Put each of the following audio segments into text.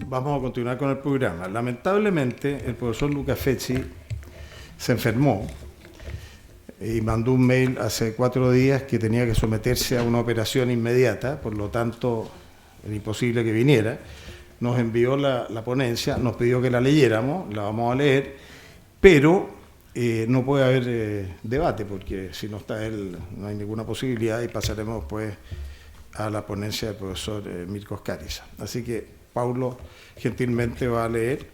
vamos a continuar con el programa. Lamentablemente, el profesor Luca Fecci se enfermó y mandó un mail hace 4 días que tenía que someterse a una operación inmediata, por lo tanto, era imposible que viniera. Nos envió la ponencia, nos pidió que la leyéramos, la vamos a leer, pero no puede haber debate, porque si no está él, no hay ninguna posibilidad, y pasaremos pues a la ponencia del profesor Mirko Scariza. Así que Paulo gentilmente va a leer,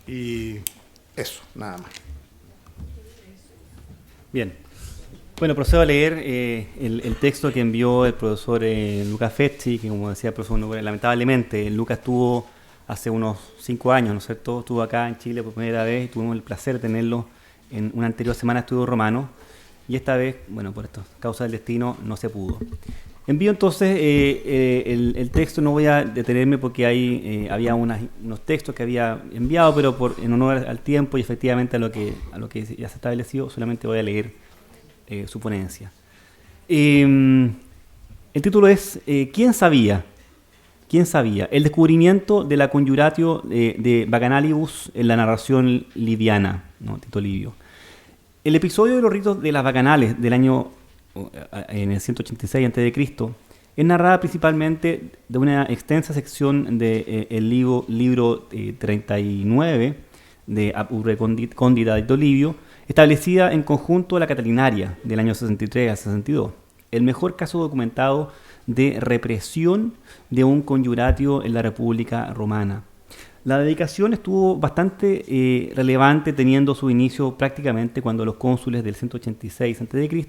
y eso, nada más. Bien. Bueno, procedo a leer el texto que envió el profesor Luca Fecci, que como decía el profesor, lamentablemente, Luca estuvo hace unos 5 años, ¿no es cierto? Estuvo acá en Chile por primera vez y tuvimos el placer de tenerlo en una anterior semana de estudio romano, y esta vez, bueno, por estas causas del destino, no se pudo. Envío entonces el texto, no voy a detenerme porque había unos textos que había enviado, pero en honor al tiempo y efectivamente a lo que ya se estableció, solamente voy a leer su ponencia. El título es ¿Quién sabía? ¿Quién sabía? El descubrimiento de la conjuratio de Bacchanalibus en la narración liviana, ¿no? Tito Livio. El episodio de los ritos de las bacanales del año en el 186 a.C. es narrada principalmente de una extensa sección del libro 39 de Ab Urbe Condita de Tito Livio, establecida en conjunto la Catilinaria del año 63 al 62, el mejor caso documentado de represión de un conjuratio en la República Romana. La dedicación estuvo bastante relevante, teniendo su inicio prácticamente cuando los cónsules del 186 a.C.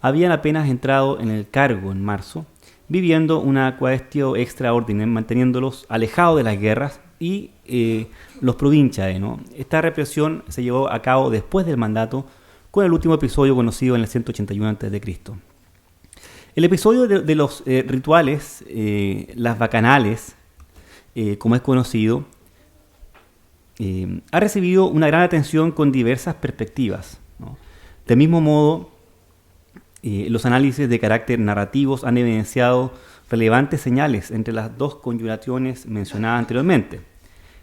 habían apenas entrado en el cargo en marzo, viviendo una quaestio extra ordinem, manteniéndolos alejados de las guerras y los provinciae, ¿no? Esta represión se llevó a cabo después del mandato, con el último episodio conocido en el 181 a.C. El episodio de los rituales, las bacanales, como es conocido, ha recibido una gran atención con diversas perspectivas, ¿no? Del mismo modo, los análisis de carácter narrativos han evidenciado relevantes señales entre las dos conjuraciones mencionadas anteriormente.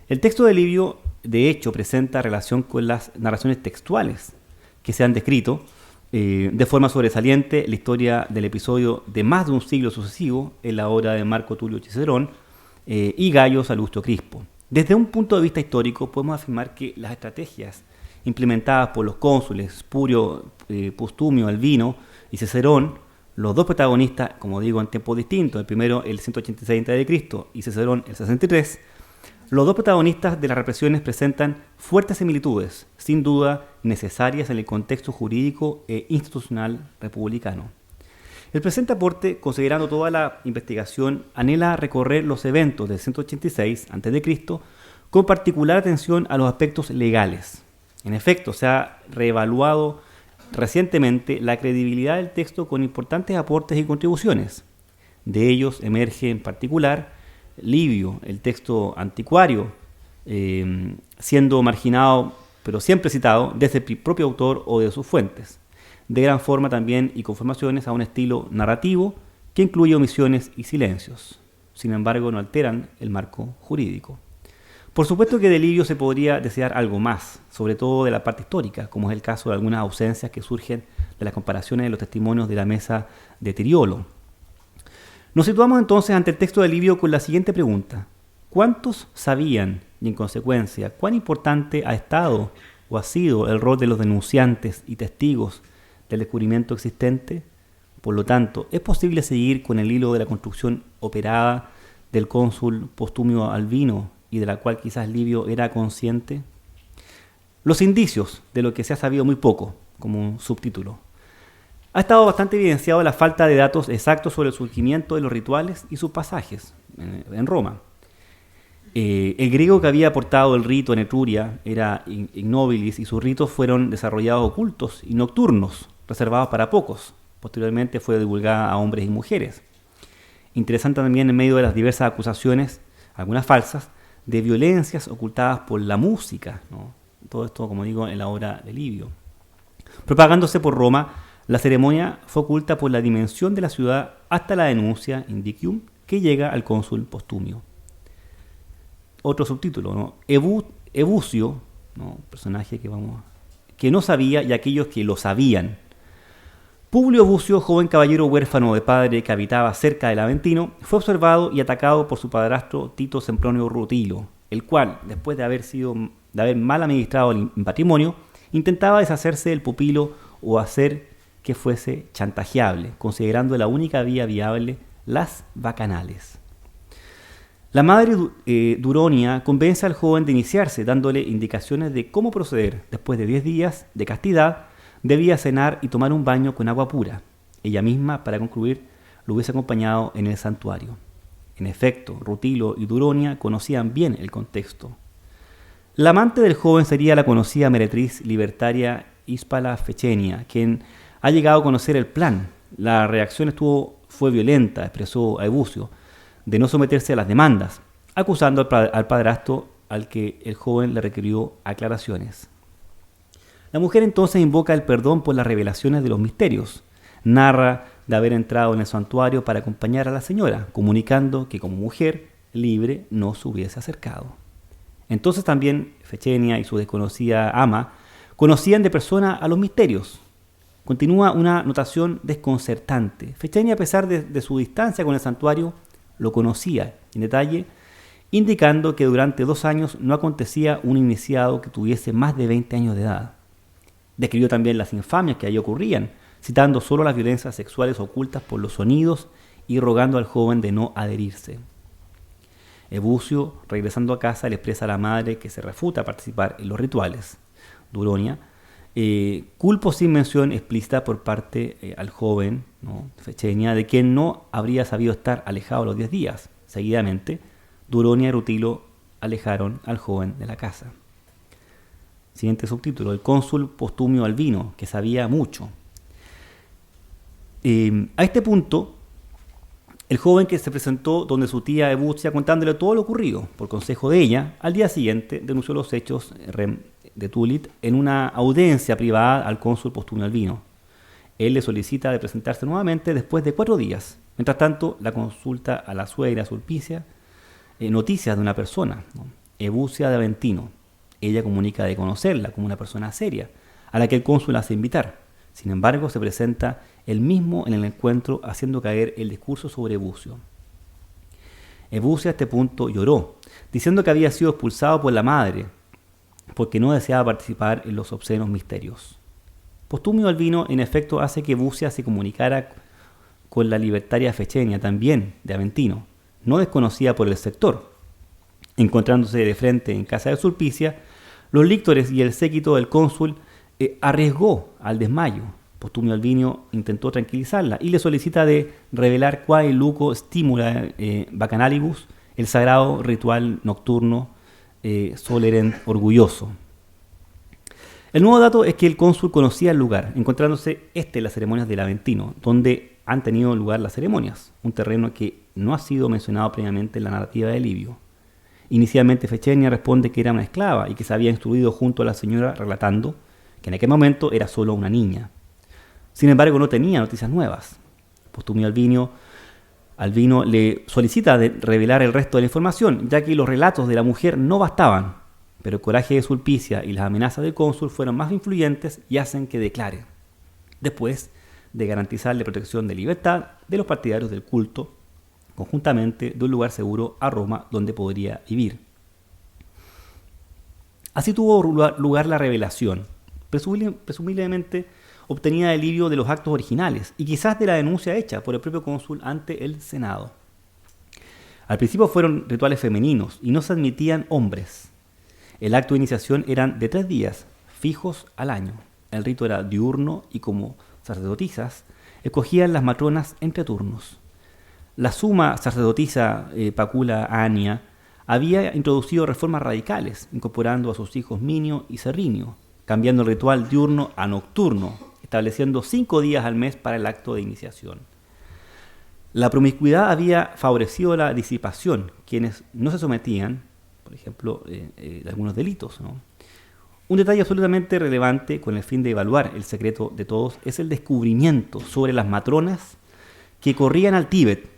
El texto de Livio, de hecho, presenta relación con las narraciones textuales que se han descrito de forma sobresaliente la historia del episodio de más de un siglo sucesivo en la obra de Marco Tulio Cicerón y Gayo Salustio Crispo. Desde un punto de vista histórico, podemos afirmar que las estrategias implementadas por los cónsules Spurio, Postumio, Albino y Cicerón, los dos protagonistas, como digo, en tiempos distintos, el primero el 186 a.C. y Cicerón el 63, los dos protagonistas de las represiones presentan fuertes similitudes, sin duda necesarias en el contexto jurídico e institucional republicano. El presente aporte, considerando toda la investigación, anhela recorrer los eventos del 186 a.C. con particular atención a los aspectos legales. En efecto, se ha reevaluado recientemente la credibilidad del texto con importantes aportes y contribuciones. De ellos emerge en particular Livio, el texto anticuario, siendo marginado pero siempre citado desde el propio autor o de sus fuentes, de gran forma también y conformaciones a un estilo narrativo que incluye omisiones y silencios. Sin embargo, no alteran el marco jurídico. Por supuesto que de Livio se podría desear algo más, sobre todo de la parte histórica, como es el caso de algunas ausencias que surgen de las comparaciones de los testimonios de la mesa de Tiriolo. Nos situamos entonces ante el texto de Livio con la siguiente pregunta: ¿cuántos sabían y en consecuencia cuán importante ha estado o ha sido el rol de los denunciantes y testigos del descubrimiento existente? Por lo tanto, ¿es posible seguir con el hilo de la construcción operada del cónsul Postumio Albino y de la cual quizás Livio era consciente? Los indicios de lo que se ha sabido muy poco, como un subtítulo. Ha estado bastante evidenciado la falta de datos exactos sobre el surgimiento de los rituales y sus pasajes en Roma. El griego que había aportado el rito en Etruria era ignobilis y sus ritos fueron desarrollados ocultos y nocturnos, reservados para pocos. Posteriormente fue divulgada a hombres y mujeres. Interesante también en medio de las diversas acusaciones, algunas falsas, de violencias ocultadas por la música, ¿no? Todo esto, como digo, en la obra de Livio. Propagándose por Roma, la ceremonia fue oculta por la dimensión de la ciudad hasta la denuncia indicium que llega al cónsul Postumio. otro subtítulo, ¿no? Ebucio, ¿no? Personaje que no sabía y aquellos que lo sabían. Publio Bucio, joven caballero huérfano de padre que habitaba cerca del Aventino, fue observado y atacado por su padrastro Tito Sempronio Rutilo, el cual, después de haber mal administrado el patrimonio, intentaba deshacerse del pupilo o hacer que fuese chantajeable, considerando la única vía viable las bacanales. La madre Duronia convence al joven de iniciarse, dándole indicaciones de cómo proceder. Después de 10 días de castidad, debía cenar y tomar un baño con agua pura. Ella misma, para concluir, lo hubiese acompañado en el santuario. En efecto, Rutilo y Duronia conocían bien el contexto. La amante del joven sería la conocida meretriz libertaria Hispala Fechenia, quien ha llegado a conocer el plan. La reacción fue violenta, expresó Ebucio, de no someterse a las demandas, acusando al padrastro al que el joven le requirió aclaraciones. La mujer entonces invoca el perdón por las revelaciones de los misterios. Narra de haber entrado en el santuario para acompañar a la señora, comunicando que como mujer libre no se hubiese acercado. Entonces también Fechenia y su desconocida ama conocían de persona a los misterios. Continúa una notación desconcertante. Fechenia, a pesar de su distancia con el santuario, lo conocía en detalle, indicando que durante 2 años no acontecía un iniciado que tuviese más de 20 años de edad. Describió también las infamias que allí ocurrían, citando solo las violencias sexuales ocultas por los sonidos y rogando al joven de no adherirse. Ebucio, regresando a casa, le expresa a la madre que se refuta a participar en los rituales. Duronia, culpo sin mención explícita por parte al joven, ¿no? Fechenia, de quien no habría sabido estar alejado los 10 días. Seguidamente, Duronia y Rutilo alejaron al joven de la casa. Siguiente subtítulo: el cónsul Postumio Albino, que sabía mucho. A este punto, el joven que se presentó donde su tía Ebucia contándole todo lo ocurrido, por consejo de ella, al día siguiente denunció los hechos de Tulit en una audiencia privada al cónsul Postumio Albino. Él le solicita de presentarse nuevamente después de 4 días. Mientras tanto, la consulta a la suegra Sulpicia noticias de una persona, ¿no? Ebucia de Aventino. Ella comunica de conocerla como una persona seria, a la que el cónsul hace invitar. Sin embargo, se presenta él mismo en el encuentro, haciendo caer el discurso sobre Ebucio. Ebucio a este punto lloró, diciendo que había sido expulsado por la madre, porque no deseaba participar en los obscenos misterios. Postumio Albino, en efecto, hace que Ebucia se comunicara con la libertaria Fechenia, también de Aventino, no desconocida por el sector. Encontrándose de frente en casa de Sulpicia, los líctores y el séquito del cónsul arriesgó al desmayo. Postumio Albino intentó tranquilizarla y le solicita de revelar quae luco stimula bacanalibus, el sagrado ritual nocturno solerent orgulloso. El nuevo dato es que el cónsul conocía el lugar, encontrándose en las ceremonias del Aventino, donde han tenido lugar las ceremonias, un terreno que no ha sido mencionado previamente en la narrativa de Livio. Inicialmente Fechenia responde que era una esclava y que se había instruido junto a la señora, relatando que en aquel momento era solo una niña. Sin embargo, no tenía noticias nuevas. Postumio Albino le solicita de revelar el resto de la información, ya que los relatos de la mujer no bastaban, pero el coraje de Sulpicia y las amenazas del cónsul fueron más influyentes y hacen que declare, después de garantizarle protección de libertad de los partidarios del culto, conjuntamente de un lugar seguro a Roma donde podría vivir. Así tuvo lugar la revelación, presumiblemente obtenida de Livio de los actos originales y quizás de la denuncia hecha por el propio cónsul ante el Senado. Al principio fueron rituales femeninos y no se admitían hombres. El acto de iniciación eran de 3 días, fijos al año. El rito era diurno y como sacerdotisas escogían las matronas entre turnos. La suma sacerdotisa Pacula Ania había introducido reformas radicales, incorporando a sus hijos Minio y Serrinio, cambiando el ritual diurno a nocturno, estableciendo 5 días al mes para el acto de iniciación. La promiscuidad había favorecido la disipación, quienes no se sometían, por ejemplo, de algunos delitos, ¿no? Un detalle absolutamente relevante con el fin de evaluar el secreto de todos es el descubrimiento sobre las matronas que corrían al Tíbet.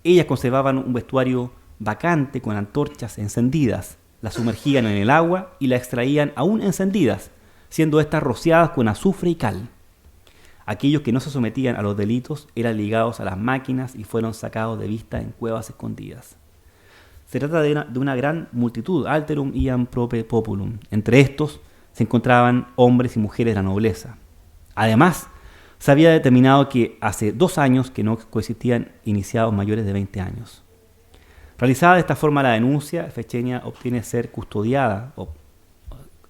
Ellas conservaban un vestuario vacante con antorchas encendidas, las sumergían en el agua y la extraían aún encendidas, siendo éstas rociadas con azufre y cal. Aquellos que no se sometían a los delitos eran ligados a las máquinas y fueron sacados de vista en cuevas escondidas. Se trata de una gran multitud, alterum iam prope populum. Entre estos se encontraban hombres y mujeres de la nobleza. Además, se había determinado que hace 2 años que no coexistían iniciados mayores de 20 años. Realizada de esta forma la denuncia, Fechenia obtiene ser custodiada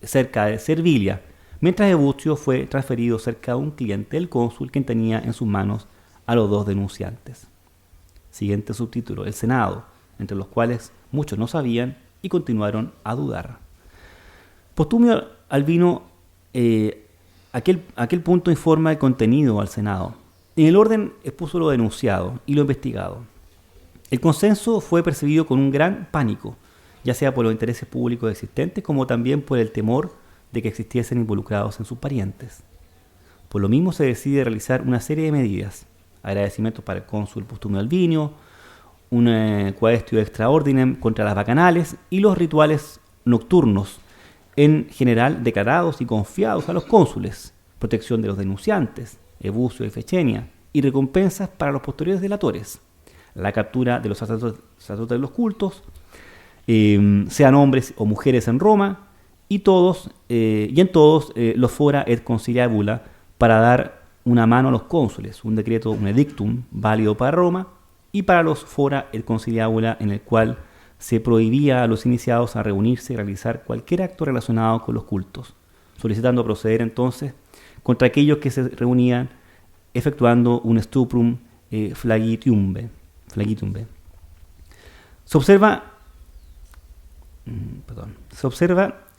cerca de Servilia, mientras Ebucio fue transferido cerca de un cliente del cónsul, quien tenía en sus manos a los 2 denunciantes. Siguiente subtítulo: el Senado, entre los cuales muchos no sabían y continuaron a dudar. Postumio Albino, aquel punto informa el contenido al Senado. En el orden expuso lo denunciado y lo investigado. El consenso fue percibido con un gran pánico, ya sea por los intereses públicos existentes como también por el temor de que existiesen involucrados en sus parientes. Por lo mismo se decide realizar una serie de medidas: agradecimientos para el cónsul Postumio Albino, un quaestio extra ordinem contra las bacanales y los rituales nocturnos, en general declarados y confiados a los cónsules, protección de los denunciantes, Ebucio y Fechenia, y recompensas para los posteriores delatores, la captura de los sacerdotes de los cultos, sean hombres o mujeres en Roma, y en todos los fora et conciliabula, para dar una mano a los cónsules, un decreto, un edictum válido para Roma, y para los fora et conciliabula, en el cual se prohibía a los iniciados a reunirse y realizar cualquier acto relacionado con los cultos, solicitando proceder entonces contra aquellos que se reunían, efectuando un stuprum flagitumbe. Se observa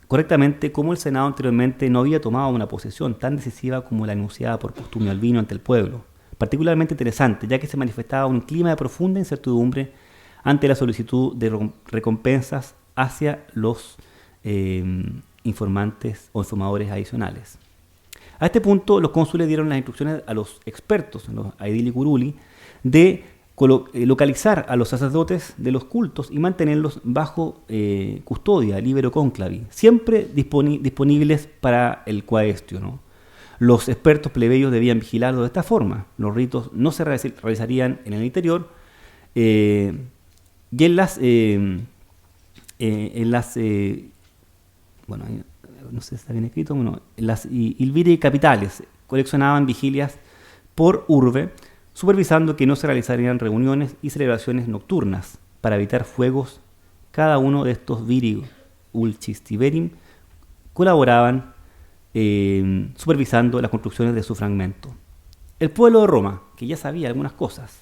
correctamente cómo el Senado anteriormente no había tomado una posición tan decisiva como la enunciada por Postumio Albino ante el pueblo, particularmente interesante, ya que se manifestaba un clima de profunda incertidumbre ante la solicitud de recompensas hacia los informantes o informadores adicionales. A este punto, los cónsules dieron las instrucciones a los expertos, los aedili curuli, de localizar a los sacerdotes de los cultos y mantenerlos bajo custodia, libero conclavi, siempre disponibles para el quaestio, ¿no? Los expertos plebeyos debían vigilarlo de esta forma. Los ritos no se realizarían en el interior y en las no sé si está bien escrito, las ilviri capitales coleccionaban vigilias por urbe, supervisando que no se realizarían reuniones y celebraciones nocturnas para evitar fuegos. Cada uno de estos viri ulcis tiberim colaboraban supervisando las construcciones de su fragmento. El pueblo de Roma, que ya sabía algunas cosas.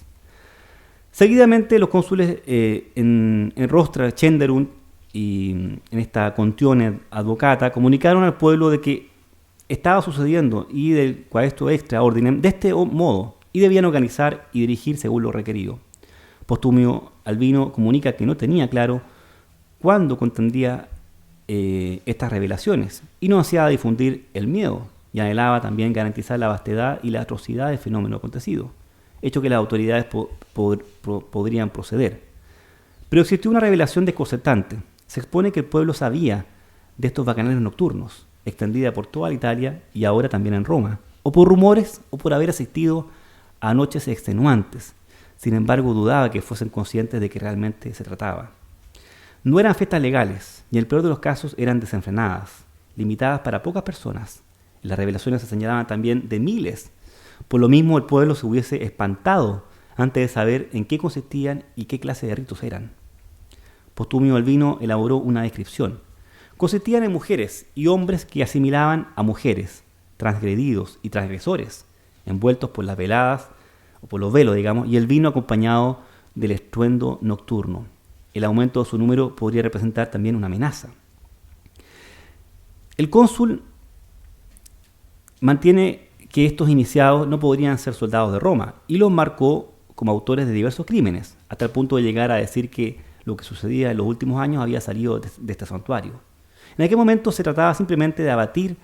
Seguidamente los cónsules en Rostra, Cenderunt y en esta contione advocata comunicaron al pueblo de que estaba sucediendo y del quaestio extra ordinem de este modo, y debían organizar y dirigir según lo requerido. Postumio Albino comunica que no tenía claro cuándo contendría estas revelaciones y no hacía difundir el miedo, y anhelaba también garantizar la vastedad y la atrocidad del fenómeno acontecido, hecho que las autoridades podrían proceder. Pero existió una revelación desconcertante. Se expone que el pueblo sabía de estos bacanales nocturnos, extendida por toda Italia y ahora también en Roma, o por rumores o por haber asistido a noches extenuantes. Sin embargo, dudaba que fuesen conscientes de que realmente se trataba. No eran fiestas legales, y en el peor de los casos eran desenfrenadas, limitadas para pocas personas. Las revelaciones se señalaban también de miles. Por lo mismo, el pueblo se hubiese espantado antes de saber en qué consistían y qué clase de ritos eran. Postumio Albino elaboró una descripción. Consistían en mujeres y hombres que asimilaban a mujeres, transgredidos y transgresores, envueltos por las veladas, o por los velos, digamos, y el vino acompañado del estruendo nocturno. El aumento de su número podría representar también una amenaza. El cónsul mantiene que estos iniciados no podrían ser soldados de Roma y los marcó como autores de diversos crímenes, hasta el punto de llegar a decir que lo que sucedía en los últimos años había salido de este santuario. En aquel momento se trataba simplemente de abatir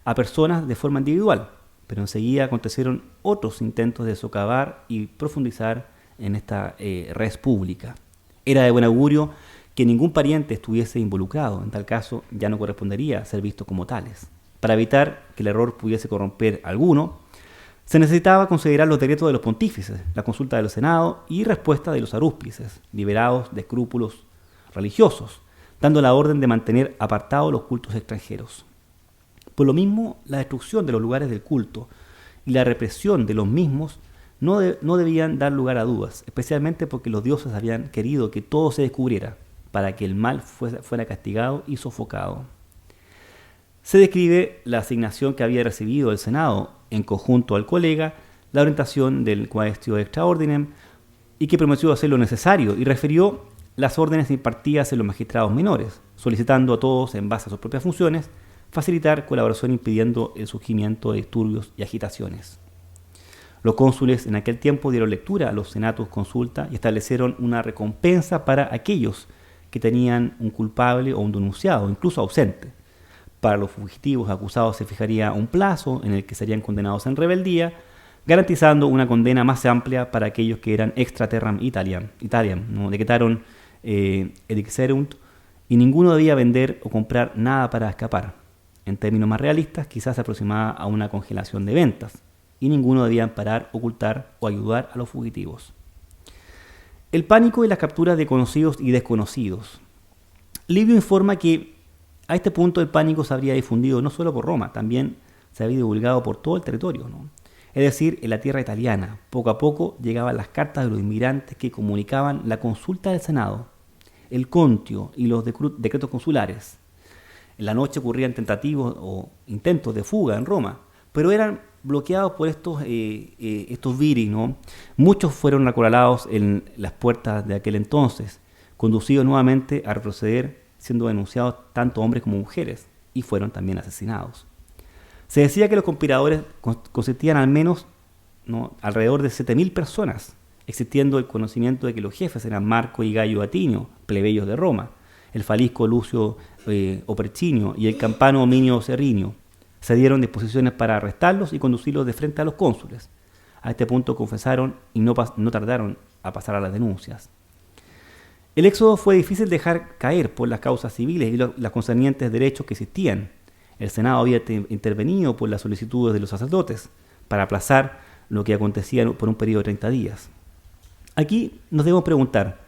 a personas de forma individual, pero enseguida acontecieron otros intentos de socavar y profundizar en esta res pública. Era de buen augurio que ningún pariente estuviese involucrado. En tal caso, ya no correspondería ser visto como tales. Para evitar que el error pudiese corromper a alguno, se necesitaba considerar los decretos de los pontífices, la consulta del Senado y respuesta de los arúspices, liberados de escrúpulos religiosos, dando la orden de mantener apartados los cultos extranjeros. Por lo mismo, la destrucción de los lugares del culto y la represión de los mismos no debían dar lugar a dudas, especialmente porque los dioses habían querido que todo se descubriera, para que el mal fuera castigado y sofocado. Se describe la asignación que había recibido el Senado, en conjunto al colega, la orientación del quaestio extra ordinem, y que prometió hacer lo necesario, y refirió las órdenes impartidas en los magistrados menores, solicitando a todos, en base a sus propias funciones, facilitar colaboración impidiendo el surgimiento de disturbios y agitaciones. Los cónsules en aquel tiempo dieron lectura a los senatus consulta y establecieron una recompensa para aquellos que tenían un culpable o un denunciado, incluso ausente. Para los fugitivos acusados se fijaría un plazo en el que serían condenados en rebeldía, garantizando una condena más amplia para aquellos que eran extra terram Italiam, ¿no? Decretaron edixerunt, y ninguno debía vender o comprar nada para escapar. En términos más realistas, quizás se aproximaba a una congelación de ventas, y ninguno debía amparar, ocultar o ayudar a los fugitivos. El pánico y las capturas de conocidos y desconocidos. Livio informa que a este punto el pánico se habría difundido no solo por Roma, también se había divulgado por todo el territorio, ¿no? Es decir, en la tierra italiana. Poco a poco llegaban las cartas de los inmigrantes que comunicaban la consulta del Senado, el contio y los decretos consulares. En la noche ocurrían tentativos o intentos de fuga en Roma, pero eran bloqueados por estos viri, ¿no? Muchos fueron acorralados en las puertas de aquel entonces, conducidos nuevamente a retroceder, siendo denunciados tanto hombres como mujeres, y fueron también asesinados. Se decía que los conspiradores consistían al menos, ¿no?, alrededor de 7.000 personas, existiendo el conocimiento de que los jefes eran Marco y Gayo Atinio, plebeyos de Roma, el Falisco Lucio Opercinio y el Campano Minio Serrinio. Se dieron disposiciones para arrestarlos y conducirlos de frente a los cónsules. A este punto confesaron y no tardaron a pasar a las denuncias. El éxodo fue difícil de dejar caer por las causas civiles y los concernientes derechos que existían. El Senado había intervenido por las solicitudes de los sacerdotes para aplazar lo que acontecía por un periodo de 30 días. Aquí nos debemos preguntar,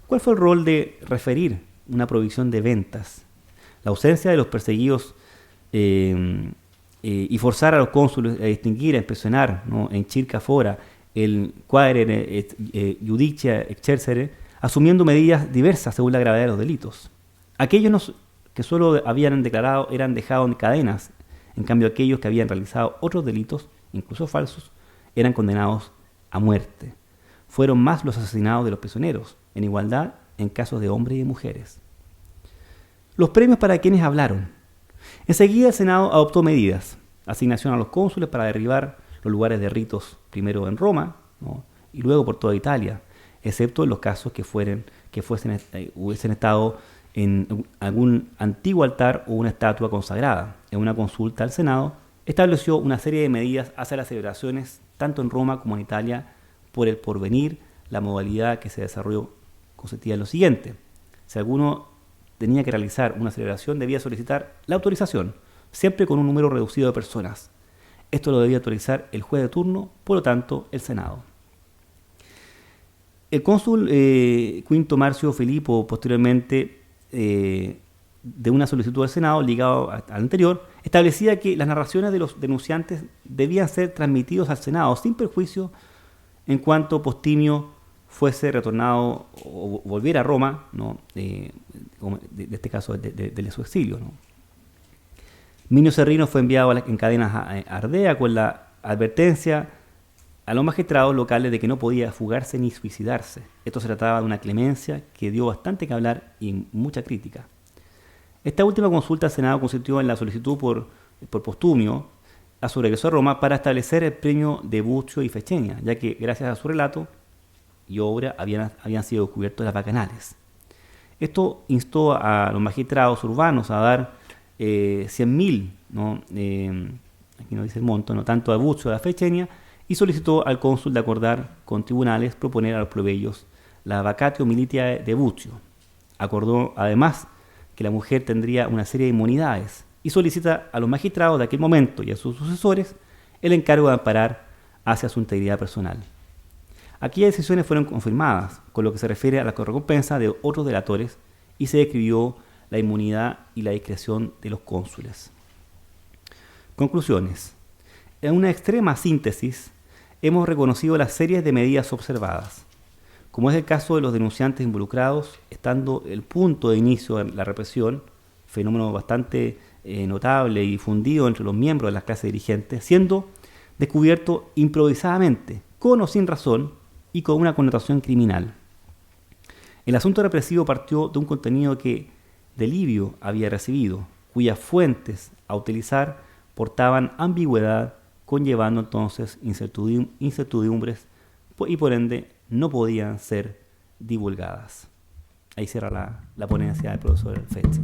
¿cuál fue el rol de referir una prohibición de ventas? La ausencia de los perseguidos y forzar a los cónsules a distinguir, a inspeccionar, ¿no?, en circa fora, el quaerere judicia exercere, asumiendo medidas diversas según la gravedad de los delitos. Aquellos que solo habían declarado eran dejados en cadenas, en cambio aquellos que habían realizado otros delitos, incluso falsos, eran condenados a muerte. Fueron más los asesinados de los prisioneros, en igualdad en casos de hombres y mujeres. Los premios para quienes hablaron. Enseguida el Senado adoptó medidas, asignación a los cónsules para derribar los lugares de ritos, primero en Roma, ¿no?, y luego por toda Italia, excepto en los casos que hubiesen estado en algún antiguo altar o una estatua consagrada. En una consulta al Senado, estableció una serie de medidas hacia las celebraciones, tanto en Roma como en Italia, por el porvenir. La modalidad que se desarrolló consistía en lo siguiente: si alguno tenía que realizar una celebración, debía solicitar la autorización, siempre con un número reducido de personas. Esto lo debía autorizar el juez de turno, por lo tanto, el Senado. El cónsul Quinto Marcio Filipo, posteriormente, de una solicitud del Senado ligado al anterior, establecía que las narraciones de los denunciantes debían ser transmitidos al Senado sin perjuicio en cuanto Postimio fuese retornado o volviera a Roma, ¿no?, de este caso de su exilio, ¿no? Minio Serrino fue enviado en cadenas a Ardea con la advertencia a los magistrados locales de que no podía fugarse ni suicidarse. Esto se trataba de una clemencia que dio bastante que hablar y mucha crítica. Esta última consulta al Senado consistió en la solicitud por Postumio a su regreso a Roma para establecer el premio de Bucio y Fechenia, ya que gracias a su relato y obra habían sido descubiertos las bacanales. Esto instó a los magistrados urbanos a dar 100.000, ¿no?, aquí no dice el monto, no tanto a Bucio como a Fechenia, y solicitó al cónsul de acordar con tribunales proponer a los plebeyos la vacatio militia de Bucio. Acordó además que la mujer tendría una serie de inmunidades y solicita a los magistrados de aquel momento y a sus sucesores el encargo de amparar hacia su integridad personal. Aquellas decisiones fueron confirmadas con lo que se refiere a la recompensa de otros delatores y se describió la inmunidad y la discreción de los cónsules. Conclusiones. En una extrema síntesis, hemos reconocido las series de medidas observadas, como es el caso de los denunciantes involucrados, estando el punto de inicio de la represión, fenómeno bastante notable y difundido entre los miembros de las clases dirigentes, siendo descubierto improvisadamente, con o sin razón y con una connotación criminal. El asunto represivo partió de un contenido que de Livio había recibido, cuyas fuentes a utilizar portaban ambigüedad, conllevando entonces incertidumbres y por ende no podían ser divulgadas. Ahí cierra la ponencia del profesor Fetzi.